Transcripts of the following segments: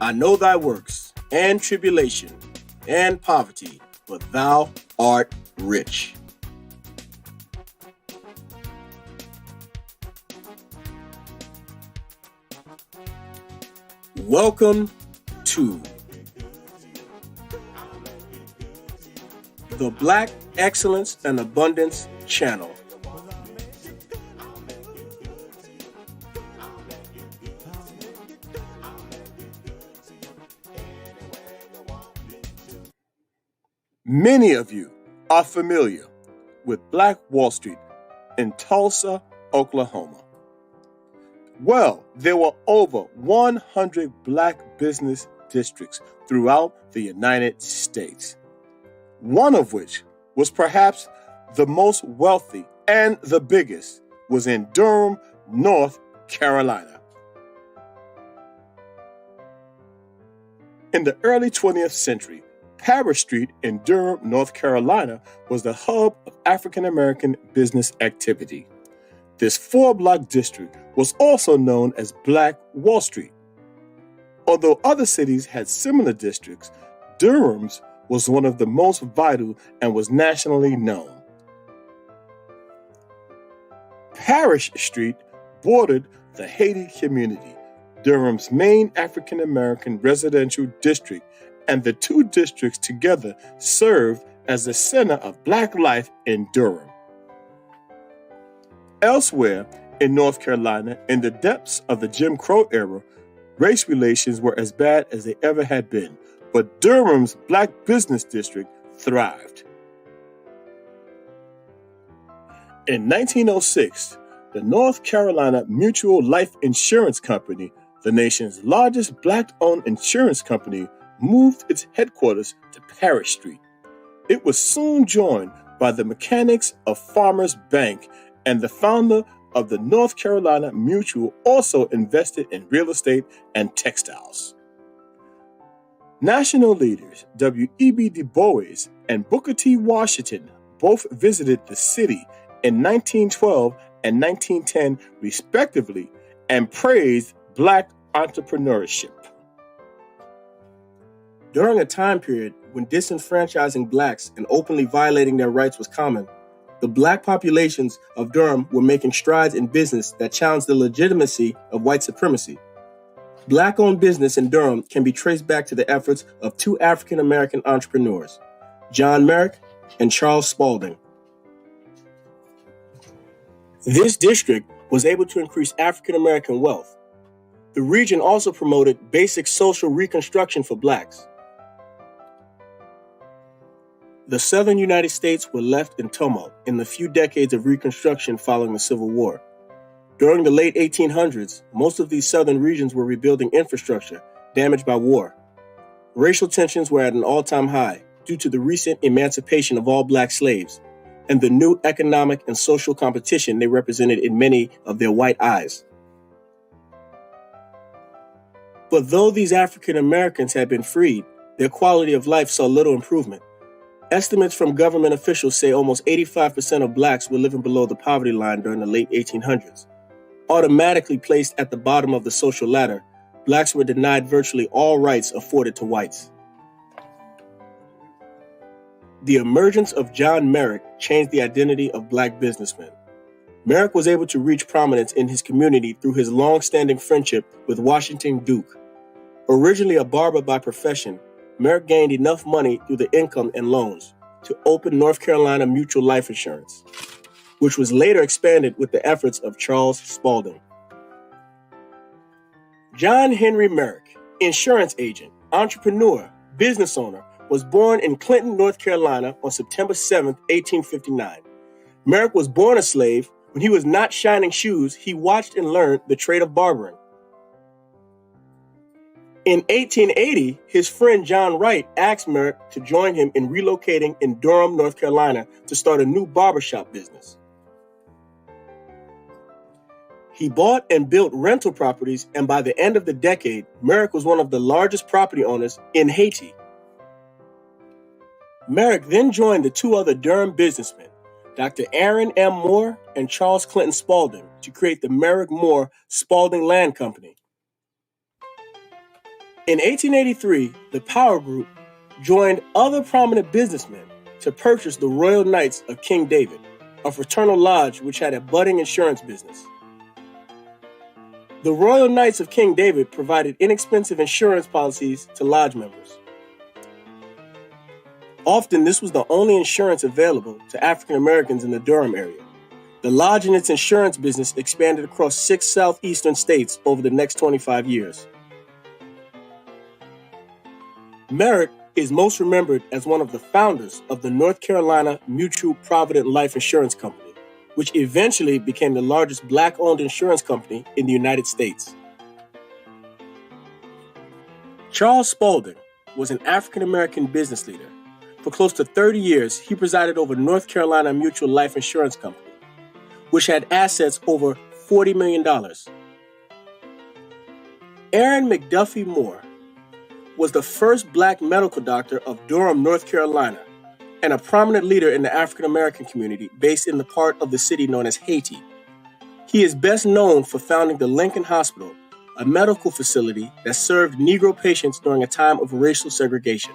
I know thy works, and tribulation, and poverty, but thou art rich. Welcome to the Black Excellence and Abundance Channel. Many of you are familiar with Black Wall Street in Tulsa, Oklahoma. Well, there were over 100 Black business districts throughout the United States, one of which was perhaps the most wealthy and the biggest was in Durham, North Carolina. In the early 20th century, Parish Street in Durham, North Carolina was the hub of African American business activity. This four-block district was also known as Black Wall Street. Although other cities had similar districts, Durham's was one of the most vital and was nationally known. Parish Street bordered the Haiti community, Durham's main African American residential district, and the two districts together served as the center of Black life in Durham. Elsewhere in North Carolina, in the depths of the Jim Crow era, race relations were as bad as they ever had been, but Durham's Black business district thrived. In 1906, the North Carolina Mutual Life Insurance Company, the nation's largest Black-owned insurance company, moved its headquarters to Parish Street. It was soon joined by the mechanics of Farmers Bank, and the founder of the North Carolina Mutual also invested in real estate and textiles. National leaders W.E.B. Du Bois and Booker T. Washington both visited the city in 1912 and 1910 respectively and praised Black entrepreneurship. During a time period when disenfranchising Blacks and openly violating their rights was common, the Black populations of Durham were making strides in business that challenged the legitimacy of white supremacy. Black-owned business in Durham can be traced back to the efforts of two African-American entrepreneurs, John Merrick and Charles Spalding. This district was able to increase African-American wealth. The region also promoted basic social reconstruction for Blacks. The southern United States were left in tumult in the few decades of Reconstruction following the Civil War. During the late 1800s, most of these southern regions were rebuilding infrastructure damaged by war. Racial tensions were at an all-time high due to the recent emancipation of all Black slaves and the new economic and social competition they represented in many of their white eyes. But though these African Americans had been freed, their quality of life saw little improvement. Estimates from government officials say almost 85% of Blacks were living below the poverty line during the late 1800s. Automatically placed at the bottom of the social ladder, Blacks were denied virtually all rights afforded to whites. The emergence of John Merrick changed the identity of Black businessmen. Merrick was able to reach prominence in his community through his long-standing friendship with Washington Duke. Originally a barber by profession, Merrick gained enough money through the income and loans to open North Carolina Mutual Life Insurance, which was later expanded with the efforts of Charles Spalding. John Henry Merrick, insurance agent, entrepreneur, business owner, was born in Clinton, North Carolina on September 7, 1859. Merrick was born a slave. When he was not shining shoes, he watched and learned the trade of barbering. In 1880, his friend John Wright asked Merrick to join him in relocating in Durham, North Carolina to start a new barbershop business. He bought and built rental properties, and by the end of the decade, Merrick was one of the largest property owners in Haiti. Merrick then joined the two other Durham businessmen, Dr. Aaron M. Moore and Charles Clinton Spalding, to create the Merrick Moore Spalding Land Company. In 1883, the Power Group joined other prominent businessmen to purchase the Royal Knights of King David, a fraternal lodge which had a budding insurance business. The Royal Knights of King David provided inexpensive insurance policies to lodge members. Often, this was the only insurance available to African Americans in the Durham area. The lodge and its insurance business expanded across 6 southeastern states over the next 25 years. Merritt is most remembered as one of the founders of the North Carolina Mutual Provident Life Insurance Company, which eventually became the largest Black-owned insurance company in the United States. Charles Spaulding was an African-American business leader. For close to 30 years, he presided over North Carolina Mutual Life Insurance Company, which had assets over $40 million. Aaron McDuffie Moore was the first Black medical doctor of Durham, North Carolina, and a prominent leader in the African-American community based in the part of the city known as Haiti. He is best known for founding the Lincoln Hospital, a medical facility that served Negro patients during a time of racial segregation.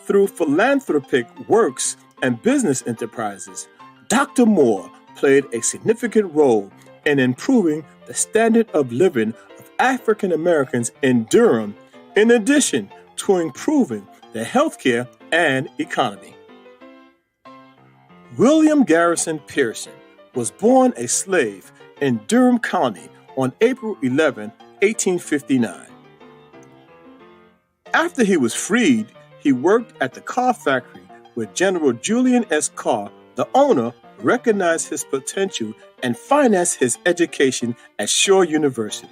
Through philanthropic works and business enterprises, Dr. Moore played a significant role in improving the standard of living of African Americans in Durham, in addition to improving the healthcare and economy. William Garrison Pearson was born a slave in Durham County on April 11, 1859. After he was freed, he worked at the car factory where General Julian S. Carr, the owner, recognized his potential and financed his education at Shaw University.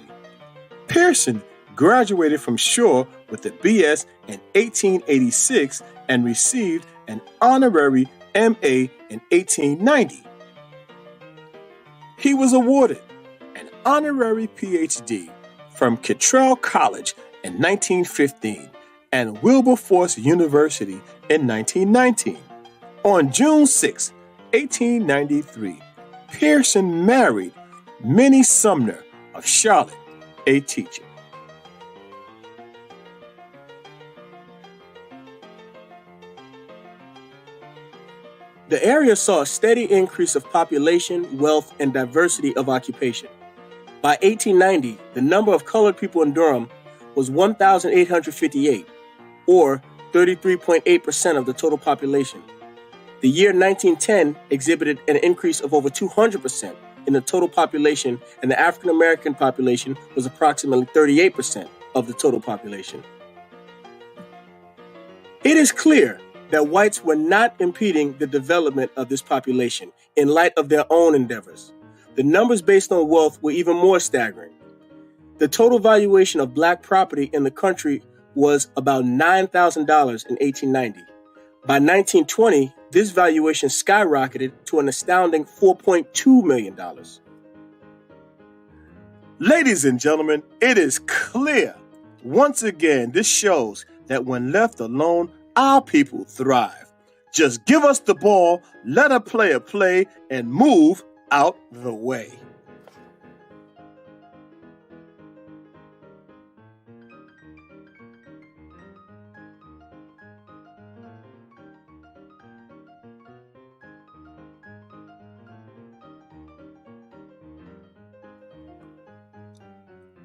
Pearson graduated from Shaw with a B.S. in 1886 and received an honorary M.A. in 1890. He was awarded an honorary Ph.D. from Kittrell College in 1915 and Wilberforce University in 1919. On June 6, 1893, Pearson married Minnie Sumner of Charlotte, a teacher. The area saw a steady increase of population, wealth, and diversity of occupation. By 1890, the number of colored people in Durham was 1,858, or 33.8% of the total population. The year 1910 exhibited an increase of over 200% in the total population, and the African American population was approximately 38% of the total population. It is clear that whites were not impeding the development of this population in light of their own endeavors. The numbers based on wealth were even more staggering. The total valuation of Black property in the country was about $9,000 in 1890. By 1920, this valuation skyrocketed to an astounding $4.2 million. Ladies and gentlemen, it is clear. Once again, this shows that when left alone, our people thrive. Just give us the ball, let a player play, and move out the way.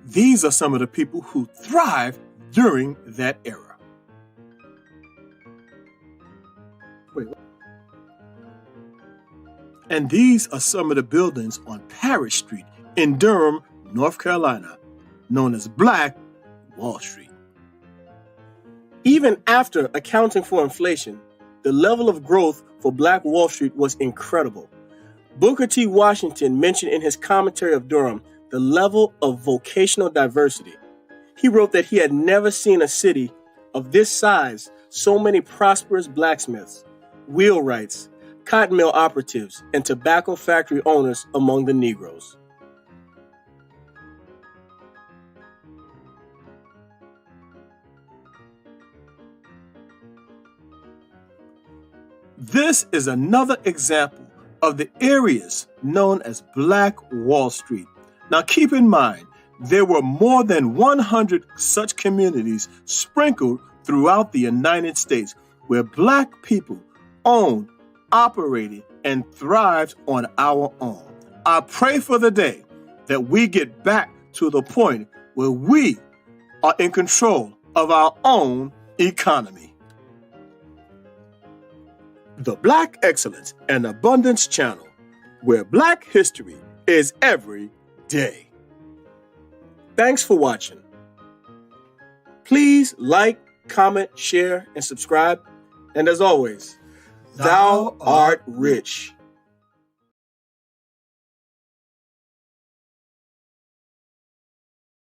These are some of the people who thrived during that era. And these are some of the buildings on Parish Street in Durham, North Carolina, known as Black Wall Street. Even after accounting for inflation, the level of growth for Black Wall Street was incredible. Booker T. Washington mentioned in his commentary of Durham the level of vocational diversity. He wrote that he had never seen a city of this size, so many prosperous blacksmiths, wheelwrights, cotton mill operatives, and tobacco factory owners among the Negroes. This is another example of the areas known as Black Wall Street. Now keep in mind, there were more than 100 such communities sprinkled throughout the United States where Black people owned, operated, and thrived on our own. I pray for the day that we get back to the point where we are in control of our own economy. The Black Excellence and Abundance Channel, where Black history is every day. Thanks for watching. Please like, comment, share, and subscribe. And as always, thou art rich.